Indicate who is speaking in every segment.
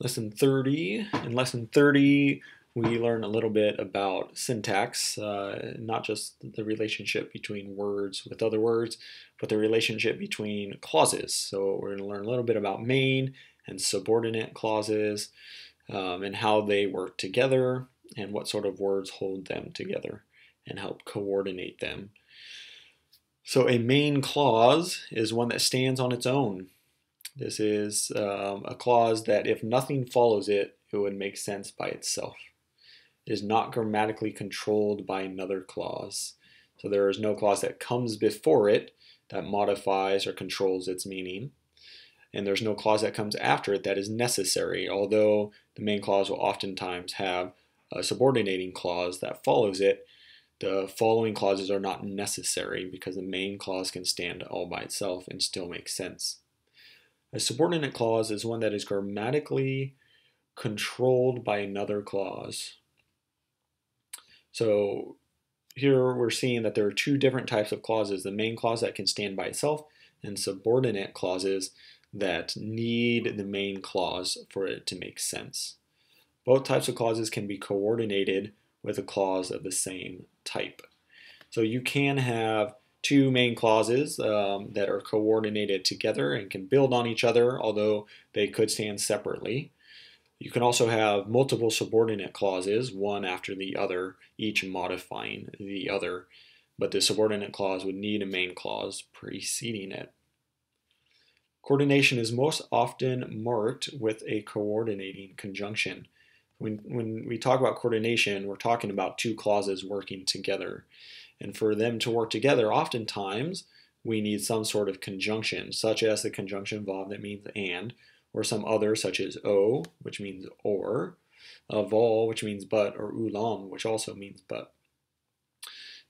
Speaker 1: Lesson 30. In Lesson 30, we learn a little bit about syntax, not just the relationship between words with other words, but the relationship between clauses. So we're going to learn a little bit about main and subordinate clauses, and how they work together, and what sort of words hold them together and help coordinate them. So a main clause is one that stands on its own. This is a clause that if nothing follows it, it would make sense by itself. It is not grammatically controlled by another clause. So there is no clause that comes before it that modifies or controls its meaning. And there's no clause that comes after it that is necessary, although the main clause will oftentimes have a subordinating clause that follows it. The following clauses are not necessary because the main clause can stand all by itself and still make sense. A subordinate clause is one that is grammatically controlled by another clause. So here we're seeing that there are two different types of clauses: the main clause that can stand by itself, and subordinate clauses that need the main clause for it to make sense. Both types of clauses can be coordinated with a clause of the same type. So you can have two main clauses that are coordinated together and can build on each other, although they could stand separately. You can also have multiple subordinate clauses, one after the other, each modifying the other, but the subordinate clause would need a main clause preceding it. Coordination is most often marked with a coordinating conjunction. When we talk about coordination, we're talking about two clauses working together. And for them to work together, oftentimes we need some sort of conjunction, such as the conjunction vav that means and, or some other such as o, which means or, vol, which means but, or ulam, which also means but.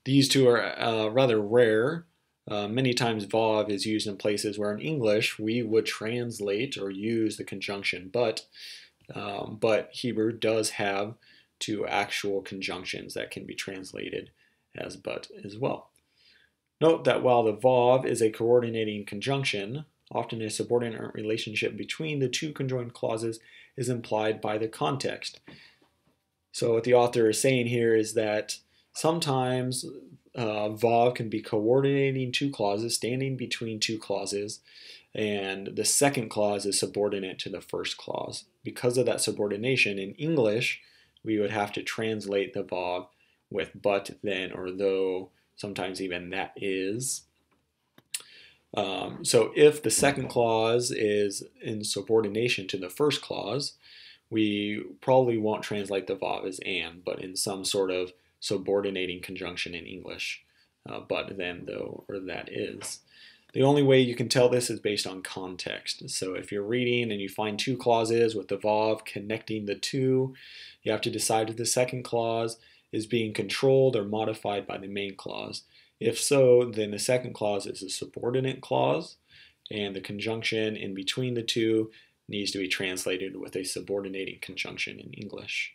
Speaker 1: These two are rather rare. Many times vav is used in places where in English we would translate or use the conjunction but Hebrew does have two actual conjunctions that can be translated as but as well. Note that while the vav is a coordinating conjunction, often a subordinate relationship between the two conjoined clauses is implied by the context. So what the author is saying here is that sometimes vav can be coordinating two clauses, standing between two clauses, and the second clause is subordinate to the first clause. Because of that subordination, in English, we would have to translate the vav with but, then, or though, sometimes even that is. So if the second clause is in subordination to the first clause, we probably won't translate the vav as and, but in some sort of subordinating conjunction in English. But, then, though, or that is. The only way you can tell this is based on context. So if you're reading and you find two clauses with the vav connecting the two, you have to decide if the second clause is being controlled or modified by the main clause. If so, then the second clause is a subordinate clause, and the conjunction in between the two needs to be translated with a subordinating conjunction in English.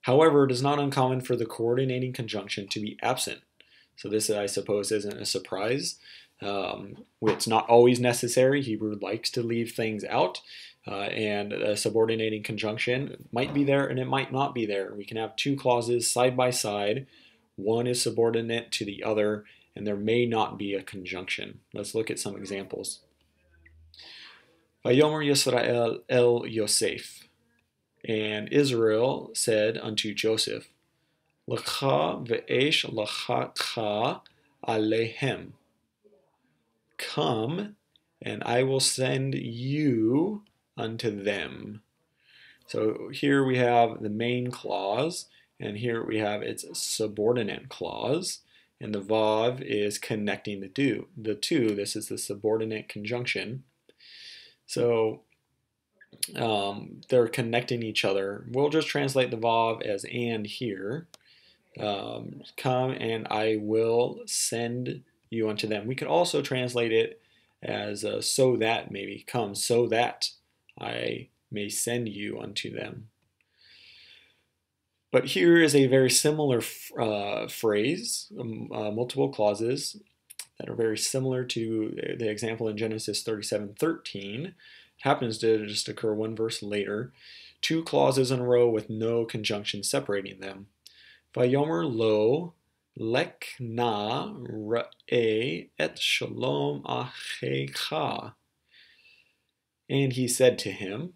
Speaker 1: However, it is not uncommon for the coordinating conjunction to be absent. So this, I suppose, isn't a surprise. It's not always necessary. Hebrew likes to leave things out, and a subordinating conjunction might be there and it might not be there. We can have two clauses side by side. One is subordinate to the other, and there may not be a conjunction. Let's look at some examples. Vayomer Yisrael el Yosef, and Israel said unto Joseph, L'cha ve'esh lachacha alehem. Come, and I will send you unto them. So here we have the main clause, and here we have its subordinate clause, and the vav is connecting the two. This is the subordinate conjunction. So they're connecting each other. We'll just translate the vav as and here. Come and I will send you unto them. We could also translate it as so that, maybe. Come so that I may send you unto them. But here is a very similar phrase, multiple clauses that are very similar to the example in Genesis 37:13. happens to just occur one verse later, two clauses in a row with no conjunction separating them. Vayomer lo lek na ra'e et shalom achecha. And he said to him,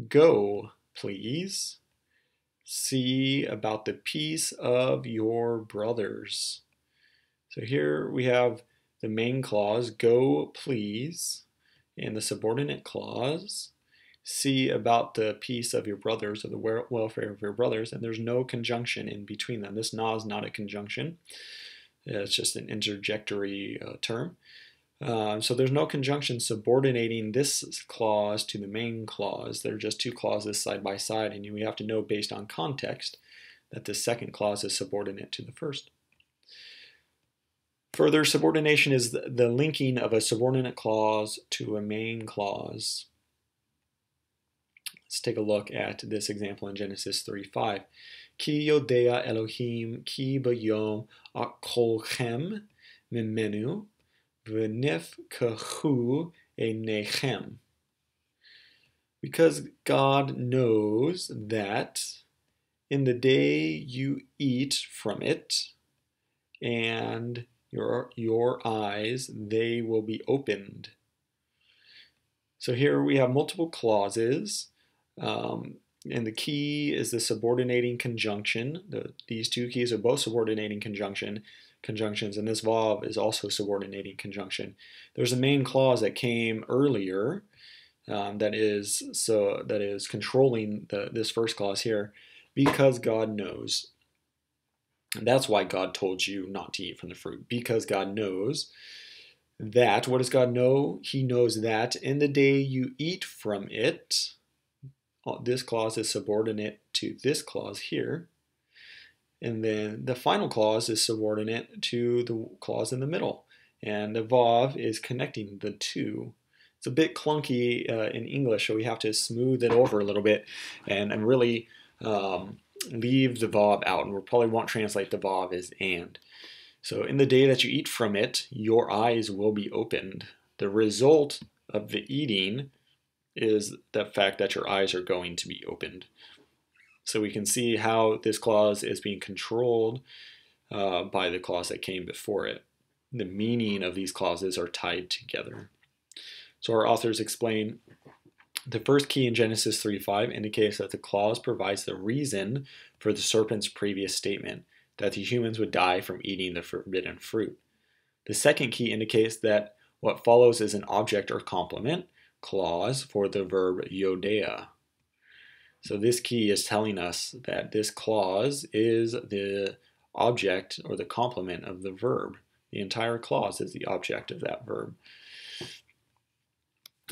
Speaker 1: go, please, see about the peace of your brothers. So here we have the main clause, go, please, and the subordinate clause, see about the peace of your brothers, or the welfare of your brothers, and there's no conjunction in between them. This na is not a conjunction. It's just an interjectory term. So there's no conjunction subordinating this clause to the main clause. They're just two clauses side by side, and we have to know based on context that the second clause is subordinate to the first. Further, subordination is the linking of a subordinate clause to a main clause. Let's take a look at this example in Genesis 3:5. Ki yodea Elohim ki bayom akolchem mimenu v'nifkachu einechem. Because God knows that in the day you eat from it, and your eyes, they will be opened. So here we have multiple clauses, and the key is the subordinating conjunction. These two keys are both subordinating conjunctions, and this vav is also subordinating conjunction. There's a main clause that came earlier that is controlling this first clause here, because God knows. And that's why God told you not to eat from the fruit, because God knows that. What does God know? He knows that in the day you eat from it, this clause is subordinate to this clause here. And then the final clause is subordinate to the clause in the middle. And the vav is connecting the two. It's a bit clunky in English, so we have to smooth it over a little bit and really leave the vav out. And we probably won't translate the vav as and. So in the day that you eat from it, your eyes will be opened. The result of the eating is the fact that your eyes are going to be opened. So we can see how this clause is being controlled by the clause that came before it. The meaning of these clauses are tied together. So our authors explain the first key in Genesis 3:5 indicates that the clause provides the reason for the serpent's previous statement, that the humans would die from eating the forbidden fruit. The second key indicates that what follows is an object or complement clause for the verb yodea. So this key is telling us that this clause is the object or the complement of the verb. The entire clause is the object of that verb.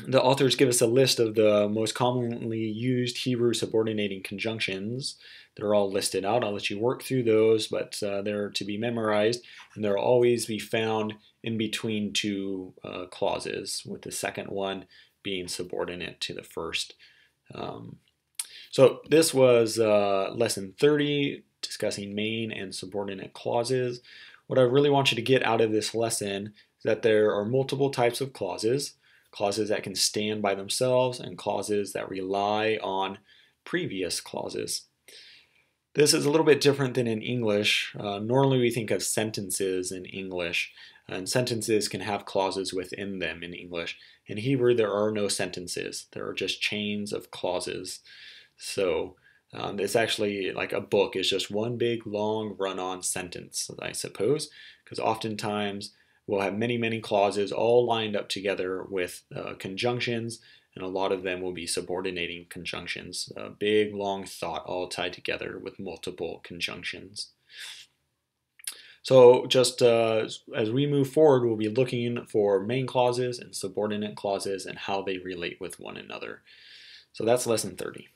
Speaker 1: The authors give us a list of the most commonly used Hebrew subordinating conjunctions. They're all listed out. I'll let you work through those, but they're to be memorized, and they'll always be found in between two clauses, with the second one being subordinate to the first. So this was lesson 30, discussing main and subordinate clauses. What I really want you to get out of this lesson is that there are multiple types of clauses. Clauses that can stand by themselves and clauses that rely on previous clauses. This is a little bit different than in English. Normally we think of sentences in English, and sentences can have clauses within them in English. In Hebrew, there are no sentences. There are just chains of clauses. So it's actually like a book. It's just one big long run-on sentence, I suppose, because oftentimes we'll have many, many clauses all lined up together with conjunctions, and a lot of them will be subordinating conjunctions. A big, long thought all tied together with multiple conjunctions. So just as we move forward, we'll be looking for main clauses and subordinate clauses and how they relate with one another. So that's lesson 30.